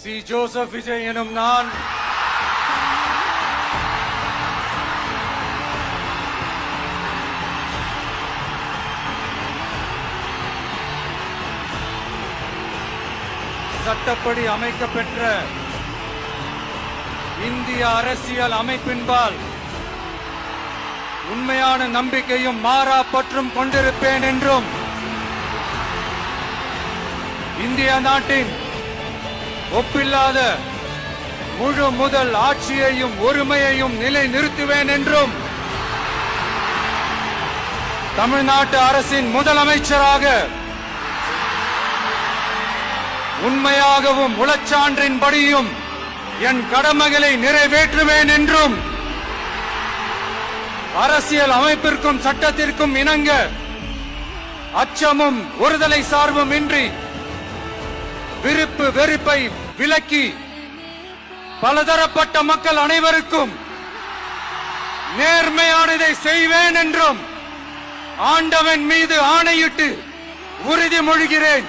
C Joseph Vijay எனும் நான் சட்டப்படி அமைக்கப்பெற்ற இந்திய அரசியல் அமைப்பின்பால் உண்மையான நம்பிக்கையும் மாறா பற்றும் கொண்டிருப்பேன் என்றும் இந்திய நாட்டின் ஒப்பில்லாத முழு முதல் ஆட்சியையும் ஒருமையையும் நிலை நிறுத்துவேன் என்றும் தமிழ்நாட்டு அரசின் முதலமைச்சராக உண்மையாகவும் உளச்சான்றின்படியும் என் கடமைகளை நிறைவேற்றுவேன் என்றும் அரசியல் அமைப்பிற்கும் சட்டத்திற்கும் இணங்க அச்சமும் ஒருதலை சார்பும் இன்றி விருப்பு வெறுப்பை விலக்கி பலதரப்பட்ட மக்கள் அனைவருக்கும் நேர்மையானதை செய்வேன் என்றும் ஆண்டவன் மீது ஆணையிட்டு உறுதிமொழிகிறேன்.